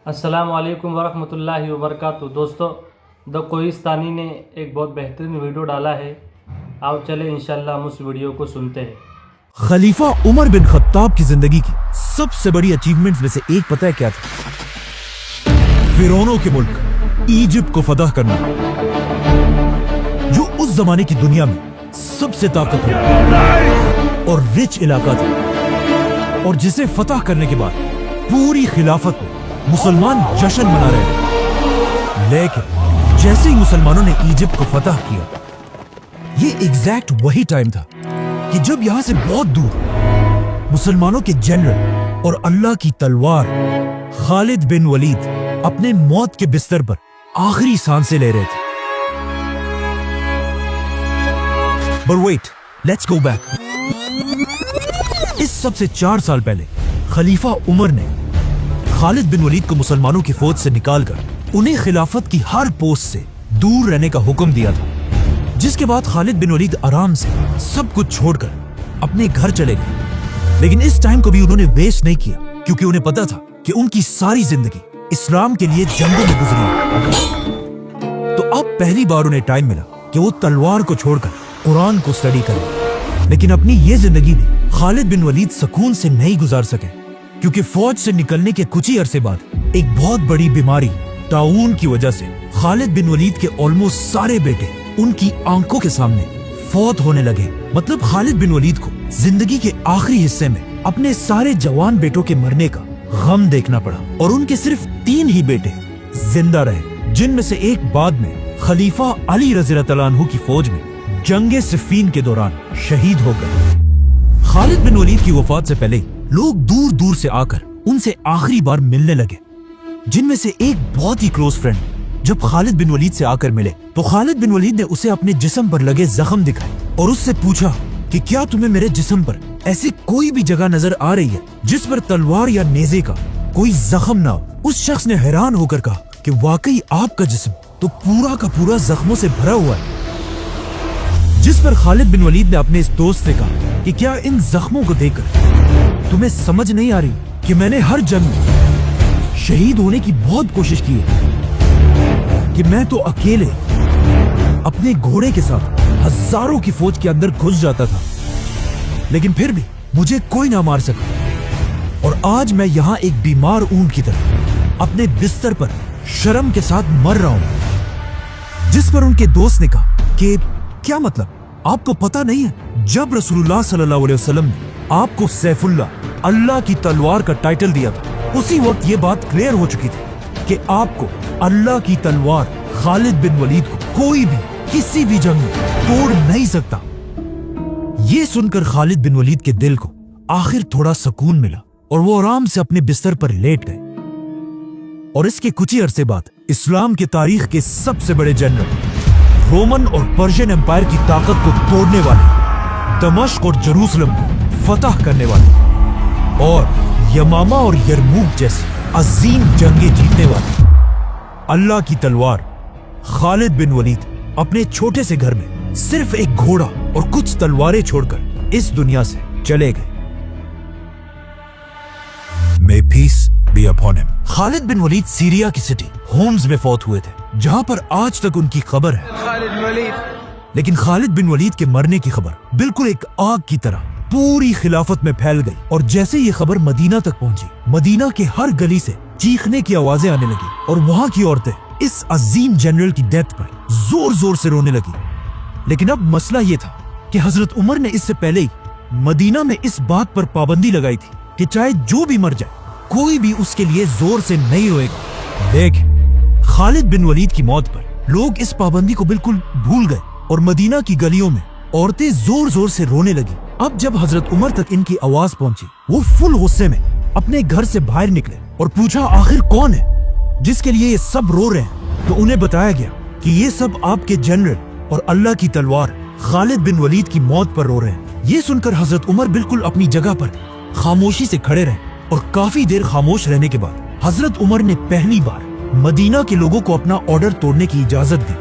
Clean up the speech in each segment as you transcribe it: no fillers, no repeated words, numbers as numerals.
السلام علیکم ورحمۃ اللہ وبرکاتہ۔ دوستو، دا کوہستانی نے ایک بہت بہترین ویڈیو ڈالا ہے، آؤ چلے انشاءاللہ ہم اس ویڈیو کو سنتے ہیں۔ خلیفہ عمر بن خطاب کی زندگی کی سب سے بڑی اچیومنٹس میں سے ایک پتہ ہے کیا تھا؟ فرعونوں کے ملک ایجپٹ کو فتح کرنا، جو اس زمانے کی دنیا میں سب سے طاقتور اور رچ علاقہ تھا، اور جسے فتح کرنے کے بعد پوری خلافت میں مسلمان جشن منا رہے تھے۔ لیکن جیسے ہی مسلمانوں نے ایجپٹ کو فتح کیا، یہ ایگزیکٹ وہی ٹائم تھا کہ جب یہاں سے بہت دور مسلمانوں کے جنرل اور اللہ کی تلوار خالد بن ولید اپنے موت کے بستر پر آخری سانسیں لے رہے تھے۔ But wait, let's go back۔ اس سب سے 4 سال پہلے خلیفہ عمر نے خالد بن ولید کو مسلمانوں کی فوج سے نکال کر انہیں خلافت کی ہر پوسٹ سے دور رہنے کا حکم دیا تھا، جس کے بعد خالد بن ولید آرام سے سب کچھ چھوڑ کر اپنے گھر چلے گئے۔ لیکن اس ٹائم کو بھی انہوں نے ویسٹ نہیں کیا، کیونکہ انہیں پتا تھا کہ ان کی ساری زندگی اسلام کے لیے جنگوں میں گزری ہے۔ تو اب پہلی بار انہیں ٹائم ملا کہ وہ تلوار کو چھوڑ کر قرآن کو اسٹڈی کریں۔ لیکن اپنی یہ زندگی میں خالد بن ولید سکون سے نہیں گزار سکے، کیونکہ فوج سے نکلنے کے کچھ ہی عرصے بعد ایک بہت بڑی بیماری طاعون کی وجہ سے خالد بن ولید کے آلموسٹ سارے بیٹے ان کی آنکھوں کے سامنے فوت ہونے لگے۔ مطلب خالد بن ولید کو زندگی کے آخری حصے میں اپنے سارے جوان بیٹوں کے مرنے کا غم دیکھنا پڑا، اور ان کے صرف 3 ہی بیٹے زندہ رہے، جن میں سے ایک بعد میں خلیفہ علی رضی اللہ عنہ کی فوج میں جنگ صفین کے دوران شہید ہو گئے۔ خالد بن ولید کی وفات سے پہلے لوگ دور دور سے آ کر ان سے آخری بار ملنے لگے، جن میں سے ایک بہت ہی کلوز فرینڈ جب خالد بن ولید سے آ کر ملے تو خالد بن ولید نے اسے اپنے جسم پر لگے زخم دکھائے اور اس سے پوچھا کہ کیا تمہیں میرے جسم پر ایسی کوئی بھی جگہ نظر آ رہی ہے جس پر تلوار یا نیزے کا کوئی زخم نہ ہو؟ اس شخص نے حیران ہو کر کہا کہ واقعی آپ کا جسم تو پورا کا پورا زخموں سے بھرا ہوا ہے، جس پر خالد بن ولید نے اپنے اس دوست سے کہا کہ کیا ان زخموں کو دیکھ کر تمہیں سمجھ نہیں آ رہی کہ میں نے ہر جنگ میں شہید ہونے کی بہت کوشش کی ہے، کہ میں تو اکیلے اپنے گھوڑے کے ساتھ ہزاروں کی فوج کے اندر گھس جاتا تھا، لیکن پھر بھی مجھے کوئی نہ مار سکا، اور آج میں یہاں ایک بیمار اونٹ کی طرح اپنے بستر پر شرم کے ساتھ مر رہا ہوں۔ جس پر ان کے دوست نے کہا کہ کیا مطلب، آپ کو پتا نہیں ہے جب رسول اللہ صلی اللہ علیہ وسلم نے آپ کو سیف اللہ کی تلوار کا ٹائٹل دیا تھا، اسی وقت یہ بات کلیئر ہو چکی تھی کہ آپ کو اللہ کی تلوار خالد بن ولید کو کوئی بھی کسی بھی جنگ میں توڑ نہیں سکتا۔ یہ سن کر خالد بن ولید کے دل کو آخر تھوڑا سکون ملا، اور وہ آرام سے اپنے بستر پر لیٹ گئے۔ اور اس کے کچھ ہی عرصے بعد اسلام کے تاریخ کے سب سے بڑے جنرل، رومن اور پرشین امپائر کی طاقت کو توڑنے والے، دمشق اور جروسلم کو فتح کرنے والے، اور یمامہ اور یرموک جیسی عظیم جنگیں جیتنے والے، اللہ کی تلوار خالد بن ولید اپنے چھوٹے سے گھر میں صرف ایک گھوڑا اور کچھ تلواریں چھوڑ کر اس دنیا سے چلے گئے۔ May peace be upon him۔ Khalid bin Walid Syria کی سٹی ہومز میں فوت ہوئے تھے، جہاں پر آج تک ان کی خبر ہے۔ لیکن خالد بن ولید کے مرنے کی خبر بالکل ایک آگ کی طرح پوری خلافت میں پھیل گئی، اور جیسے یہ خبر مدینہ تک پہنچی، مدینہ کے ہر گلی سے چیخنے کی آوازیں آنے لگی، اور وہاں کی عورتیں اس عظیم جنرل کی ڈیتھ پر زور زور سے رونے لگی۔ لیکن اب مسئلہ یہ تھا کہ حضرت عمر نے اس سے پہلے ہی مدینہ میں اس بات پر پابندی لگائی تھی کہ چاہے جو بھی مر جائے، کوئی بھی اس کے لیے زور سے نہیں روئے گا۔ لیکن خالد بن ولید کی موت پر لوگ اس پابندی کو بالکل بھول گئے، اور مدینہ کی گلیوں میں عورتیں زور زور سے رونے لگی۔ اب جب حضرت عمر تک ان کی آواز پہنچی، وہ فل غصے میں اپنے گھر سے باہر نکلے اور پوچھا آخر کون ہے جس کے لیے یہ سب رو رہے ہیں؟ تو انہیں بتایا گیا کہ یہ سب آپ کے جنرل اور اللہ کی تلوار خالد بن ولید کی موت پر رو رہے ہیں۔ یہ سن کر حضرت عمر بالکل اپنی جگہ پر خاموشی سے کھڑے رہے، اور کافی دیر خاموش رہنے کے بعد حضرت عمر نے پہلی بار مدینہ کے لوگوں کو اپنا آرڈر توڑنے کی اجازت دی،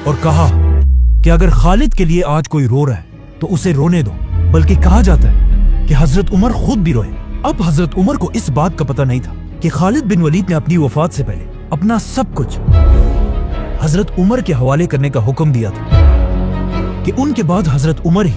اور کہا کہ اگر خالد کے لیے آج کوئی رو رہا ہے تو اسے رونے دو، بلکہ کہا جاتا ہے کہ حضرت عمر خود بھی روئے۔ اب حضرت عمر کو اس بات کا پتہ نہیں تھا کہ خالد بن ولید نے اپنی وفات سے پہلے اپنا سب کچھ حضرت عمر کے حوالے کرنے کا حکم دیا تھا کہ ان کے بعد حضرت عمر ہی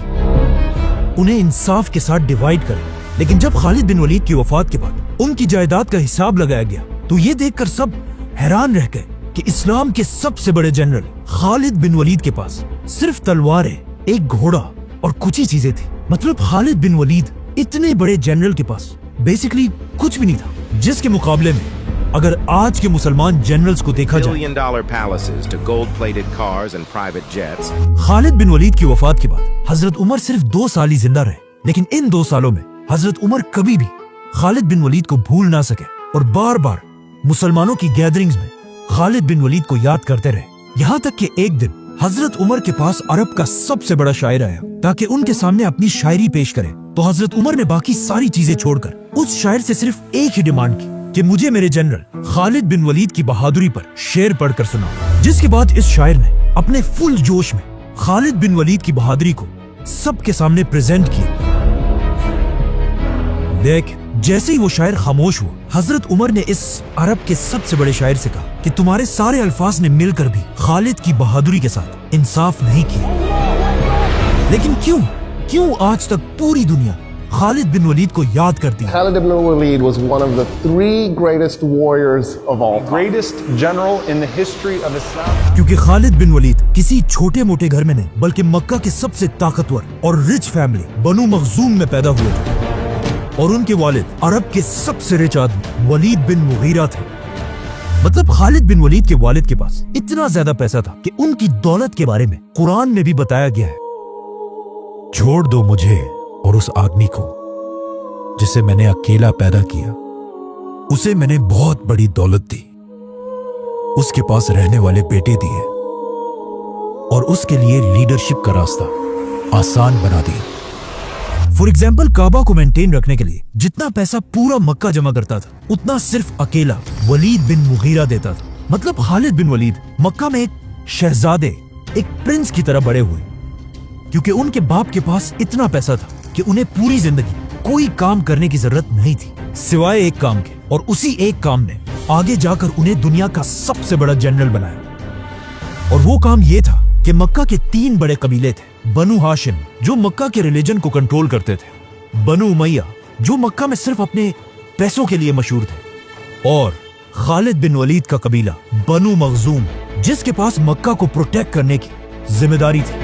انہیں انصاف کے ساتھ ڈیوائیڈ کرے. لیکن جب خالد بن ولید کی وفات کے بعد ان کی جائیداد کا حساب لگایا گیا تو یہ دیکھ کر سب حیران رہ گئے کہ اسلام کے سب سے بڑے جنرل خالد بن ولید کے پاس صرف تلواریں، ایک گھوڑا اور کچھ ہی چیزیں تھیں. مطلب خالد بن ولید اتنے بڑے جنرل کے پاس بیسیکلی کچھ بھی نہیں تھا، جس کے مقابلے میں اگر آج کے مسلمان جنرلز کو دیکھا جائے. $1 billion palaces to gold-plated cars and private jets. Khalid bin ولید کی وفات کے بعد حضرت عمر صرف 2 سال ہی زندہ رہے، لیکن ان 2 سالوں میں حضرت عمر کبھی بھی خالد بن ولید کو بھول نہ سکے اور بار بار مسلمانوں کی گیدرنگز میں خالد بن ولید کو یاد کرتے رہے. یہاں تک کہ ایک دن حضرت عمر کے پاس عرب کا سب سے بڑا شاعر آیا تاکہ ان کے سامنے اپنی شاعری پیش کرے. تو حضرت عمر نے باقی ساری چیزیں چھوڑ کر اس شاعر سے صرف ایک ہی ڈیمانڈ کی کہ مجھے میرے جنرل خالد بن ولید کی بہادری پر شعر پڑھ کر سناؤ. جس کے بعد اس شاعر نے اپنے فل جوش میں خالد بن ولید کی بہادری کو سب کے سامنے پریزنٹ کیا. لیکن جیسے ہی وہ شاعر خاموش ہوا، حضرت عمر نے اس عرب کے سب سے بڑے شاعر سے کہا کہ تمہارے سارے الفاظ نے مل کر بھی خالد کی بہادری کے ساتھ انصاف نہیں کیا. لیکن کیوں آج تک پوری دنیا خالد بن ولید کو یاد کرتی ہے؟ Khalid ibn Walid was one of the 3 greatest warriors of all time. Greatest general in the history of Islam. کیونکہ خالد بن ولید کسی چھوٹے موٹے گھر میں نہیں بلکہ مکہ کے سب سے طاقتور اور رچ فیملی بنو مخزوم میں پیدا ہوئے تھے، اور ان کے والد عرب کے سب سے رچ آدمی ولید بن مغیرہ تھے. مطلب خالد بن ولید کے والد کے پاس اتنا زیادہ پیسہ تھا کہ ان کی دولت کے بارے میں قرآن میں بھی بتایا گیا ہے، چھوڑ دو مجھے اور اس آدمی کو جسے میں نے اکیلا پیدا کیا، اسے میں نے بہت بڑی دولت دی، اس کے پاس رہنے والے بیٹے دیے اور اس کے لیے لیڈرشپ کا راستہ آسان بنا دیا. فور ایگزامپل کعبہ کو مینٹین رکھنے کے لیے جتنا پیسہ پورا مکہ جمع کرتا تھا اتنا صرف اکیلا ولید بن مغیرہ دیتا تھا. مطلب خالد بن ولید مکہ میں ایک شہزادے، ایک پرنس کی طرح بڑے ہوئے کیونکہ ان کے باپ کے پاس اتنا پیسہ تھا کہ انہیں پوری زندگی کوئی کام کرنے کی ضرورت نہیں تھی سوائے ایک کام کے، اور اسی ایک کام نے آگے جا کر انہیں دنیا کا سب سے بڑا جنرل بنایا. اور وہ کام یہ تھا کہ مکہ کے 3 بڑے قبیلے تھے: بنو ہاشم جو مکہ کے ریلیجن کو کنٹرول کرتے تھے، بنو امیہ جو مکہ میں صرف اپنے پیسوں کے لیے مشہور تھے، اور خالد بن ولید کا قبیلہ بنو مخزوم جس کے پاس مکہ کو پروٹیکٹ کرنے کی ذمہ داری تھی.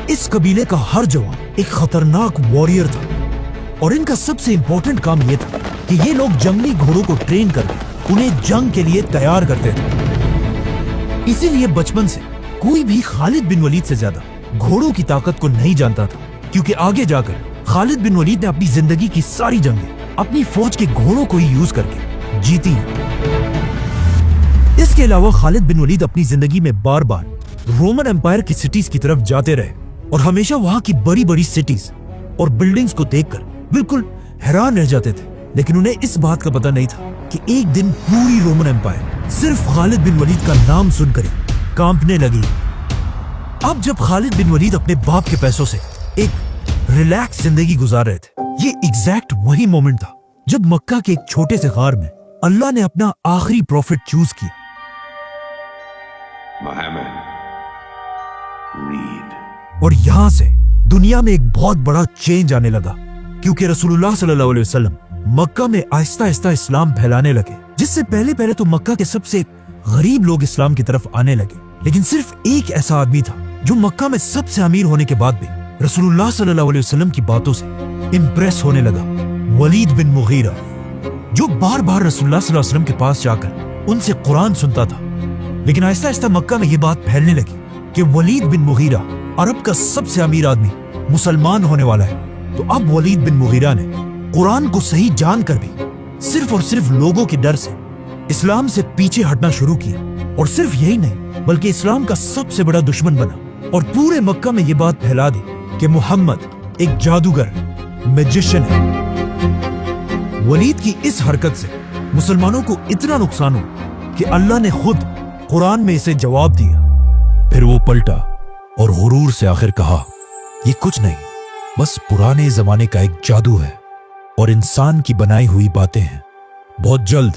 اس قبیلے کا ہر جوان ایک خطرناک واریر تھا، اور ان کا سب سے امپورٹنٹ کام یہ تھا کہ یہ لوگ جنگلی گھوڑوں کو ٹرین کر کے انہیں جنگ کے لیے تیار کرتے تھے. اسی لیے بچپن سے کوئی بھی خالد بن ولید سے زیادہ گھوڑوں کی طاقت کو نہیں جانتا تھا، کیونکہ آگے جا کر خالد بن ولید نے اپنی زندگی کی ساری جنگیں اپنی فوج کے گھوڑوں کو ہی یوز کر کے جیتی ہیں. اس کے علاوہ خالد بن ولید اپنی زندگی میں بار بار رومن امپائر کی سٹیز کی طرف جاتے رہے اور ہمیشہ وہاں کی بڑی بڑی سٹیز اور بلڈنگز کو دیکھ کر بالکل حیران رہ جاتے تھے. لیکن انہیں اس بات کا پتہ نہیں تھا کہ ایک دن پوری رومن امپائر صرف خالد بن ولید کا نام سن کر ہی کانپنے لگی. اب جب خالد بن ولید اپنے باپ کے پیسوں سے ایک ریلیکس زندگی گزار رہے تھے، یہ ایگزیکٹ وہی مومنٹ تھا جب مکہ کے ایک چھوٹے سے غار میں اللہ نے اپنا آخری پروفٹ چوز کیا. Muhammad, read. اور یہاں سے دنیا میں ایک بہت بڑا چینج آنے لگا، کیونکہ رسول اللہ صلی اللہ علیہ وسلم مکہ میں آہستہ آہستہ اسلام پھیلانے لگے، جس سے پہلے تو مکہ کے سب سے غریب لوگ اسلام کی طرف آنے لگے. لیکن صرف ایک ایسا آدمی تھا جو مکہ میں سب سے امیر ہونے کے بعد بھی رسول اللہ صلی اللہ علیہ وسلم کی باتوں سے امپریس ہونے لگا، ولید بن مغیرہ، جو بار بار رسول اللہ صلی اللہ علیہ وسلم کے پاس جا کر ان سے قرآن سنتا تھا. لیکن آہستہ آہستہ مکہ میں یہ بات پھیلنے لگی کہ ولید بن مغیرہ عرب کا سب سے امیر آدمی مسلمان ہونے والا ہے. تو اب ولید بن مغیرہ نے قرآن کو صحیح جان کر بھی صرف اور صرف لوگوں کے ڈر سے اسلام سے پیچھے ہٹنا شروع کیا. اور صرف یہی نہیں بلکہ اسلام کا سب سے بڑا دشمن بنا اور پورے مکہ میں یہ بات پھیلا دی کہ محمد ایک جادوگر، میجیشن ہے. ولید کی اس حرکت سے مسلمانوں کو اتنا نقصان ہوا کہ اللہ نے خود قرآن میں اسے جواب دیا. پھر وہ پلٹا اور غرور سے آخر کہا، یہ کچھ نہیں، بس پرانے زمانے کا ایک جادو ہے اور انسان کی بنائی ہوئی باتیں ہیں. بہت جلد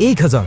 1000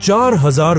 4000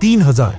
3000,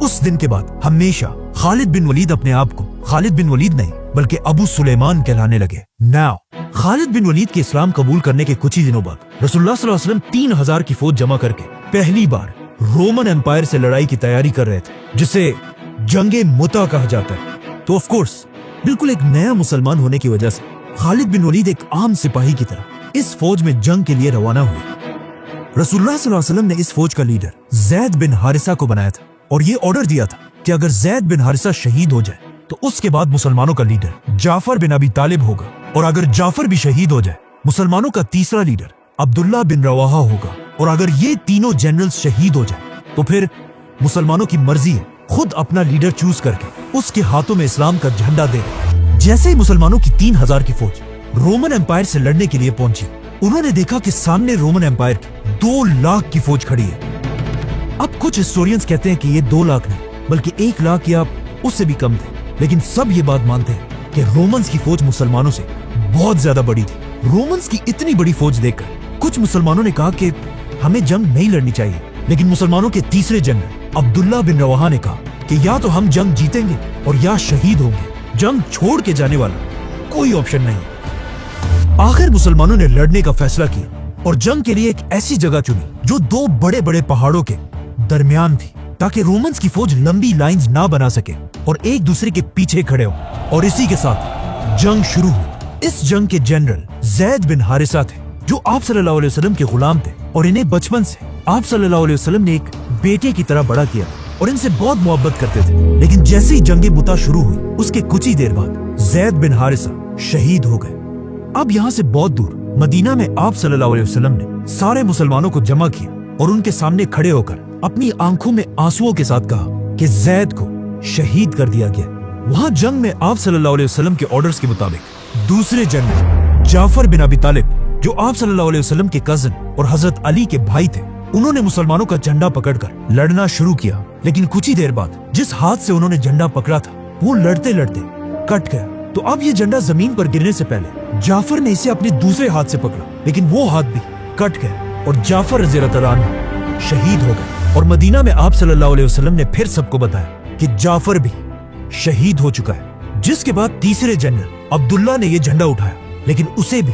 اس دن کے بعد ہمیشہ خالد بن ولید اپنے آپ کو خالد بن ولید نہیں بلکہ ابو سلیمان کہلانے لگے۔ ناؤ خالد بن ولید کے اسلام قبول کرنے کے کچھ ہی دنوں بعد رسول اللہ صلی اللہ علیہ وسلم 3000 کی فوج جمع کر کے پہلی بار رومن امپائر سے لڑائی کی تیاری کر رہے تھے، جسے جنگ متا کہا جاتا ہے۔ تو آف کورس بالکل ایک نیا مسلمان ہونے کی وجہ سے خالد بن ولید ایک عام سپاہی کی طرح اس فوج میں جنگ کے لیے روانہ ہوئے۔ رسول اللہ صلی اللہ علیہ وسلم نے اس فوج کا لیڈر زید بن حارثہ کو بنایا تھا اور یہ آرڈر دیا تھا کہ اگر زید بن حارثہ شہید ہو جائے تو اس کے بعد مسلمانوں کا لیڈر جعفر بن ابی طالب ہوگا، اور اگر جعفر بھی شہید ہو جائے مسلمانوں کا تیسرا لیڈر عبداللہ بن رواحہ ہوگا، اور اگر یہ تینوں جنرلز شہید ہو جائیں تو پھر مسلمانوں کی مرضی ہے خود اپنا لیڈر چوز کر کے اس کے ہاتھوں میں اسلام کا جھنڈا دے۔ جیسے ہی مسلمانوں کی 3000 کی فوج رومن امپائر سے لڑنے کے لیے پہنچی، انہوں نے دیکھا کہ سامنے رومن امپائر کی 2 لاکھ کی فوج کھڑی ہے۔ اب کچھ ہسٹورینز کہتے ہیں کہ یہ 2 لاکھ نہیں بلکہ 1 لاکھ یا اس سے بھی کم تھے، لیکن سب یہ بات مانتے ہیں کہ رومنز کی فوج مسلمانوں سے بہت زیادہ بڑی تھی۔ رومنز کی اتنی بڑی فوج دیکھ کر کچھ مسلمانوں نے کہا کہ ہمیں جنگ نہیں لڑنی چاہیے، لیکن مسلمانوں کے تیسرے جنرل عبداللہ بن رواحہ نے کہا کہ یا تو ہم جنگ جیتیں گے اور یا شہید ہوں گے، جنگ چھوڑ کے جانے والا کوئی آپشن نہیں۔ آخر مسلمانوں نے لڑنے کا فیصلہ کیا اور جنگ کے لیے ایک ایسی جگہ چنی جو 2 بڑے بڑے پہاڑوں کے درمیان تھی، تاکہ رومنز کی فوج لمبی لائنز نہ بنا سکے اور ایک دوسرے کے پیچھے کھڑے ہوں، اور اسی کے ساتھ جنگ شروع ہوئی۔ اس جنگ کے جنرل زید بن حارثہ تھے جو آپ صلی اللہ علیہ وسلم کے غلام تھے، اور انہیں بچپن سے آپ صلی اللہ علیہ وسلم نے ایک بیٹے کی طرح بڑا کیا اور ان سے بہت محبت کرتے تھے۔ لیکن جیسے ہی جنگ متا شروع ہوئی اس کے کچھ ہی دیر بعد زید بن حارثہ شہید ہو گئے۔ اب یہاں سے بہت دور مدینہ میں آپ صلی اللہ علیہ وسلم نے سارے مسلمانوں کو جمع کیا اور ان کے سامنے کھڑے ہو کر اپنی آنکھوں میں آنسوؤں کے ساتھ کہا کہ زید کو شہید کر دیا گیا۔ وہاں جنگ میں آپ صلی اللہ علیہ وسلم کے آرڈرز کے مطابق دوسرے جنرل جعفر بن ابی طالب جو آپ صلی اللہ علیہ وسلم کے کزن اور حضرت علی کے بھائی تھے، انہوں نے مسلمانوں کا جھنڈا پکڑ کر لڑنا شروع کیا، لیکن کچھ ہی دیر بعد جس ہاتھ سے انہوں نے جھنڈا پکڑا تھا وہ لڑتے لڑتے کٹ گیا۔ تو اب یہ جھنڈا زمین پر گرنے سے پہلے جعفر نے اسے اپنے دوسرے ہاتھ سے پکڑا، لیکن وہ ہاتھ بھی کٹ گیا اور جعفر رضی اللہ عنہ شہید ہو گئے۔ اور مدینہ میں آپ صلی اللہ علیہ وسلم نے پھر سب کو بتایا کہ جعفر بھی شہید ہو چکا ہے، جس کے بعد تیسرے جنرل عبداللہ نے یہ جھنڈا اٹھایا لیکن اسے بھی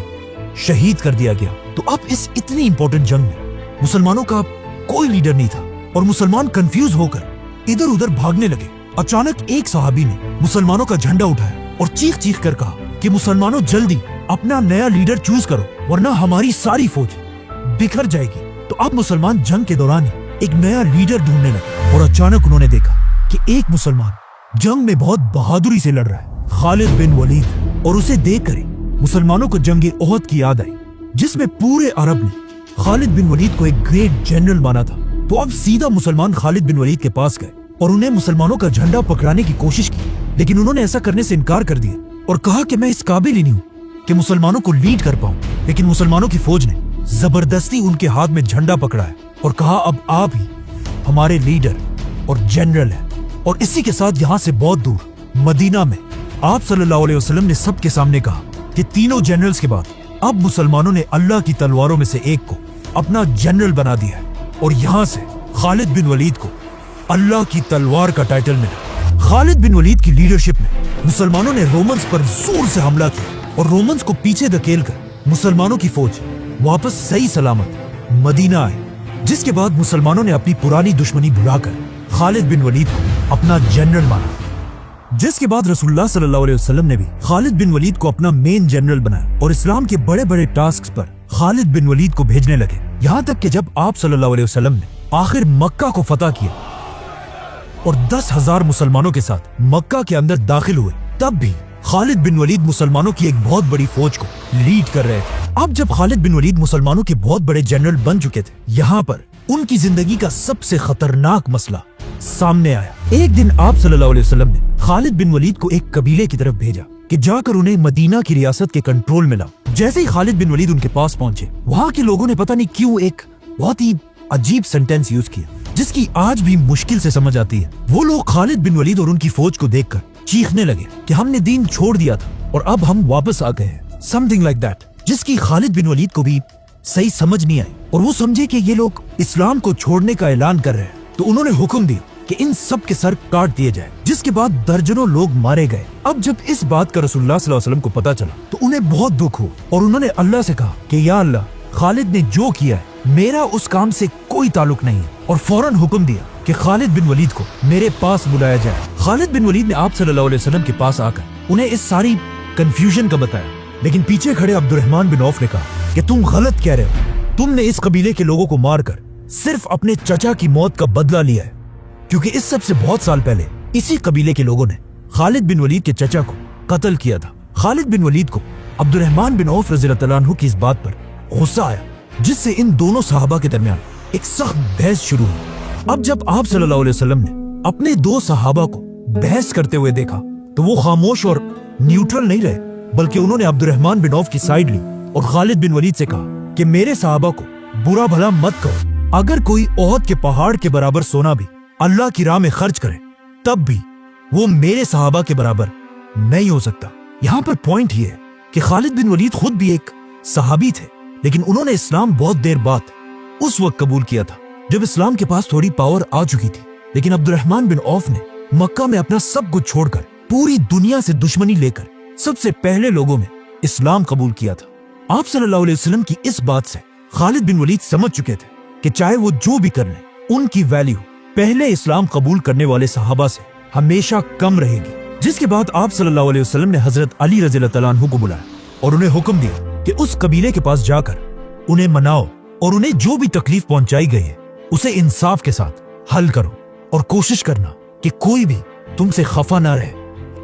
شہید کر دیا گیا۔ تو اب اس اتنی امپورٹنٹ جنگ میں مسلمانوں کا کوئی لیڈر نہیں تھا اور مسلمان کنفیوز ہو کر ادھر ادھر بھاگنے لگے۔ اچانک ایک صحابی نے مسلمانوں کا جھنڈا اٹھایا اور چیخ چیخ کر کہا کہ مسلمانوں جلدی اپنا نیا لیڈر چوز کرو ورنہ ہماری ساری فوج بکھر جائے گی۔ تو اب مسلمان جنگ کے دوران ہی ایک نیا لیڈر ڈھونڈنے لگے اور اچانک انہوں نے دیکھا کہ ایک مسلمان جنگ میں بہت بہادری سے لڑ رہا ہے، خالد بن ولید، اور اسے دیکھ کر ہی مسلمانوں کو جنگ احد کی یاد آئی جس میں پورے عرب نے خالد بن ولید کو ایک گریٹ جنرل مانا تھا۔ تو اب سیدھا مسلمان خالد بن ولید کے پاس گئے اور انہیں مسلمانوں کا جھنڈا پکڑانے کی کوشش کی، لیکن انہوں نے ایسا کرنے سے انکار کر دیا اور کہا کہ میں اس قابل ہی نہیں ہوں کہ مسلمانوں کو لیڈ کر پاؤں۔ لیکن مسلمانوں کی فوج نے زبردستی ان کے ہاتھ میں جھنڈا پکڑا ہے اور کہا اب آپ ہی ہمارے لیڈر اور جنرل ہیں۔ اور اسی کے ساتھ یہاں سے بہت دور مدینہ میں آپ صلی اللہ علیہ وسلم نے سب کے سامنے کہا کہ تینوں جنرلز کے بعد اب مسلمانوں نے اللہ کی تلواروں میں سے ایک کو اپنا جنرل بنا دیا ہے، اور یہاں سے خالد بن ولید کو اللہ کی تلوار کا ٹائٹل ملا۔ خالد بن ولید کی لیڈرشپ میں مسلمانوں نے رومنز پر زور سے حملہ کیا اور رومنز کو پیچھے دھکیل کر مسلمانوں کی فوج واپس صحیح سلامت مدینہ آئی، جس کے بعد مسلمانوں نے اپنی پرانی دشمنی بھلا کر خالد بن ولید کو اپنا جنرل مانا، جس کے بعد رسول اللہ صلی اللہ علیہ وسلم نے بھی خالد بن ولید کو اپنا مین جنرل بنایا اور اسلام کے بڑے بڑے ٹاسکس پر خالد بن ولید کو بھیجنے لگے، یہاں تک کہ جب آپ صلی اللہ علیہ وسلم نے آخر مکہ کو فتح کیا اور 10,000 مسلمانوں کے ساتھ مکہ کے اندر داخل ہوئے، تب بھی خالد بن ولید مسلمانوں کی ایک بہت بڑی فوج کو لیڈ کر رہے تھے۔ اب جب خالد بن ولید مسلمانوں کے بہت بڑے جنرل بن چکے تھے، یہاں پر ان کی زندگی کا سب سے خطرناک مسئلہ سامنے آیا۔ ایک دن آپ صلی اللہ علیہ وسلم نے خالد بن ولید کو ایک قبیلے کی طرف بھیجا کہ جا کر انہیں مدینہ کی ریاست کے کنٹرول میں لاؤ۔ جیسے ہی خالد بن ولید ان کے پاس پہنچے، وہاں کے لوگوں نے پتہ نہیں کیوں ایک بہت ہی عجیب سینٹینس یوز کیا جس کی آج بھی مشکل سے سمجھ آتی ہے۔ وہ لوگ خالد بن ولید اور ان کی فوج کو دیکھ کر چیخنے لگے کہ ہم نے دین چھوڑ دیا تھا اور اب ہم واپس آ گئے ہیں، سم تھنگ لائک دیٹ، جس کی خالد بن ولید کو بھی صحیح سمجھ نہیں آئی اور وہ سمجھے کہ یہ لوگ اسلام کو چھوڑنے کا اعلان کر رہے ہیں۔ تو انہوں نے حکم دیا کہ ان سب کے سر کاٹ دیے جائے، جس کے بعد درجنوں لوگ مارے گئے۔ اب جب اس بات کا رسول اللہ صلی اللہ علیہ وسلم کو پتا چلا تو انہیں بہت دکھ ہوا اور انہوں نے اللہ سے کہا کہ یا اللہ، خالد نے جو کیا ہے میرا اس کام سے کوئی تعلق نہیں ہے، اور فوراً حکم دیا کہ خالد بن ولید کو میرے پاس بلایا جائے۔ خالد بن ولید نے آپ صلی اللہ علیہ وسلم کے پاس آ کر انہیں اس ساری کنفیوژن کا بتایا، لیکن پیچھے کھڑے عبد الرحمن بن عوف نے کہا کہ تم غلط کہہ رہے ہو، تم نے اس قبیلے کے لوگوں کو مار کر صرف اپنے چچا کی موت کا بدلہ لیا ہے، کیونکہ اس سب سے بہت سال پہلے اسی قبیلے کے لوگوں نے خالد بن ولید کے چچا کو قتل کیا تھا۔ خالد بن ولید کو عبد الرحمن بن عوف رضی اللہ عنہ کی اس بات پر غصہ آیا، جس سے ان دونوں صحابہ کے درمیان ایک سخت بحث شروع ہوئی۔ اب جب آپ صلی اللہ علیہ وسلم نے اپنے دو صحابہ کو بحث کرتے ہوئے دیکھا تو وہ خاموش اور نیوٹرل نہیں رہے، بلکہ انہوں نے عبد الرحمن بن عوف کی سائیڈ لی اور خالد بن ولید سے کہا کہ میرے صحابہ کو برا بھلا مت کہو، اگر کوئی احد کے پہاڑ کے برابر سونا بھی اللہ کی راہ میں خرچ کرے تب بھی وہ میرے صحابہ کے برابر نہیں ہو سکتا۔ یہاں پر پوائنٹ یہ ہے کہ خالد بن ولید خود بھی ایک صحابی تھے، لیکن انہوں نے اسلام بہت دیر بعد اس وقت قبول کیا تھا جب اسلام کے پاس تھوڑی پاور آ چکی تھی۔ لیکن عبد الرحمن بن عوف نے مکہ میں اپنا سب کچھ چھوڑ کر پوری دنیا سے دشمنی لے کر سب سے پہلے لوگوں میں اسلام قبول کیا تھا۔ آپ صلی اللہ علیہ وسلم کی اس بات سے خالد بن ولید سمجھ چکے تھے کہ چاہے وہ جو بھی کر لیں، ان کی ویلیو پہلے اسلام قبول کرنے والے صحابہ سے ہمیشہ کم رہے گی۔ جس کے بعد آپ صلی اللہ علیہ وسلم نے حضرت علی رضی اللہ عنہ کو بلایا اور انہیں حکم دیا کہ اس قبیلے کے پاس جا کر انہیں مناؤ اور انہیں جو بھی تکلیف پہنچائی گئی ہے اسے انصاف کے ساتھ حل کرو، اور کوشش کرنا کہ کوئی بھی تم سے خفا نہ رہے۔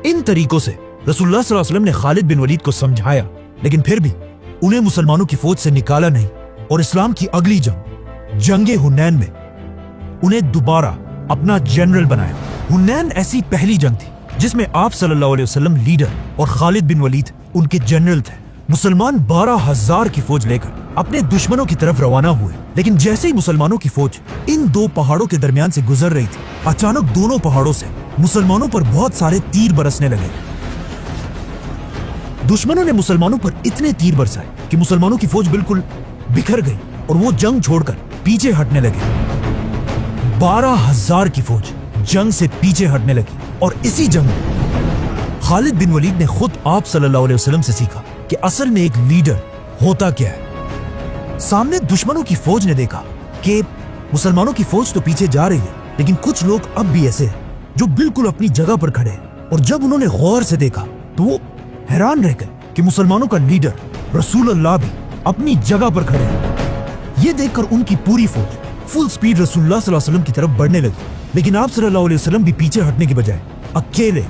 ان طریقوں سے رسول اللہ صلی اللہ علیہ وسلم نے خالد بن ولید کو سمجھایا، لیکن پھر بھی انہیں مسلمانوں کی فوج سے نکالا نہیں، اور اسلام کی اگلی جنگ حنین میں انہیں دوبارہ اپنا جنرل بنایا۔ حنین ایسی پہلی جنگ تھی جس میں آپ صلی اللہ علیہ وسلم لیڈر اور خالد بن ولید ان کے جنرل تھے۔ مسلمان 12,000 کی فوج لے کر اپنے دشمنوں کی طرف روانہ ہوئے، لیکن جیسے ہی مسلمانوں کی فوج ان دو پہاڑوں کے درمیان سے گزر رہی تھی، اچانک دونوں پہاڑوں سے مسلمانوں پر بہت سارے تیر برسنے لگے۔ دشمنوں نے مسلمانوں پر اتنے تیر برسائے کہ مسلمانوں کی فوج بالکل بکھر گئی اور وہ جنگ چھوڑ کر پیچھے ہٹنے لگے۔ 12,000 کی فوج جنگ سے پیچھے ہٹنے لگی، اور اسی جنگ میں خالد بن ولید نے خود آپ صلی اللہ علیہ وسلم سے سیکھا کہ اصل میں ایک لیڈر ہوتا کیا ہے۔ سامنے دشمنوں کی فوج نے دیکھا کہ مسلمانوں کی فوج تو پیچھے جا رہی ہے، لیکن کچھ لوگ اب بھی ایسے ہیں جو بالکل اپنی جگہ پر کھڑے ہیں، اور جب انہوں نے غور سے دیکھا تو وہ حیران رہ گئے کہ مسلمانوں کا لیڈر رسول اللہ بھی اپنی جگہ پر کھڑے ہیں۔ یہ دیکھ کر ان کی پوری فوج فل سپیڈ رسول اللہ صلی اللہ علیہ وسلم کی طرف بڑھنے لگی، لیکن آپ صلی اللہ علیہ وسلم بھی پیچھے ہٹنے کی بجائے اکیلے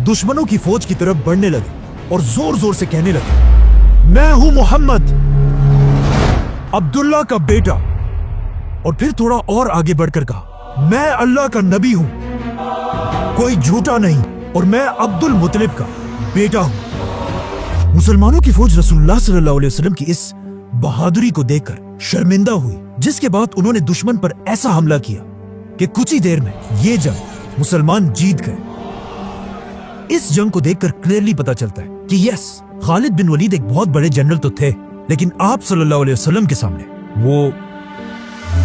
دشمنوں کی فوج کی طرف بڑھنے لگے اور زور زور سے کہنے لگے، میں ہوں محمد، عبداللہ کا بیٹا، اور پھر تھوڑا اور آگے بڑھ کر کہا، میں اللہ کا نبی ہوں، کوئی جھوٹا نہیں، اور میں عبد المطلب کا بیٹا ہوں۔ مسلمانوں کی فوج رسول اللہ صلی اللہ علیہ وسلم کی اس بہادری کو دیکھ کر شرمندہ ہوئی، جس کے بعد انہوں نے دشمن پر ایسا حملہ کیا کہ کچھ ہی دیر میں یہ جنگ مسلمان جیت گئے۔ اس جنگ کو دیکھ کر کلیئرلی پتا چلتا ہے کہ یس، خالد بن ولید ایک بہت بڑے جنرل تو تھے، لیکن آپ صلی اللہ علیہ وسلم کے سامنے وہ،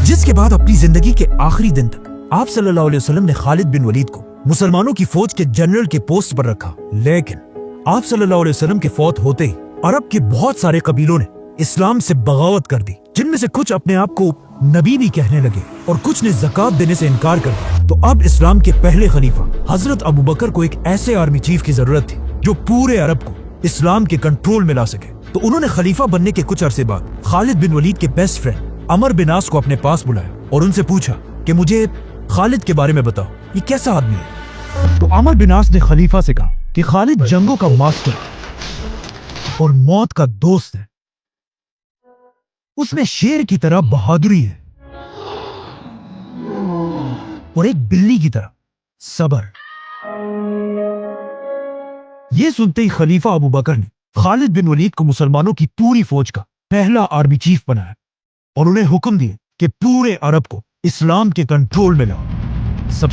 جس کے بعد اپنی زندگی کے آخری دن تک آپ صلی اللہ علیہ وسلم نے خالد بن ولید کو مسلمانوں کی فوج کے جنرل کے پوسٹ پر رکھا، لیکن آپ صلی اللہ علیہ وسلم کے فوت ہوتے ہی عرب کے بہت سارے قبیلوں نے اسلام سے بغاوت کر دی، جن میں سے کچھ اپنے آپ کو نبی بھی کہنے لگے اور کچھ نے زکات دینے سے انکار کر دیا۔ تو اب اسلام کے پہلے خلیفہ حضرت ابوبکر کو ایک ایسے آرمی چیف کی ضرورت تھی جو پورے عرب کو اسلام کے کنٹرول میں لا سکے۔ تو انہوں نے خلیفہ بننے کے کچھ عرصے بعد خالد بن ولید کے بیسٹ فرینڈ عمر بن عاص کو اپنے پاس بلایا اور ان سے پوچھا کہ مجھے خالد کے بارے میں بتاؤ، یہ کیسا آدمی ہے؟ تو عمر بن عاص نے خلیفہ سے کہا کہ خالد جنگوں کا ماسٹر اور موت کا دوست ہے، اس میں شیر کی طرح بہادری ہے اور ایک بلی کی طرح صبر۔ یہ سنتے ہی خلیفہ ابوبکر نے خالد بن ولید کو مسلمانوں کی پوری فوج کا پہلا آرمی چیف بنایا اور انہیں حکم دیا کہ پورے عرب کو اسلام کے کنٹرول میں لاؤ۔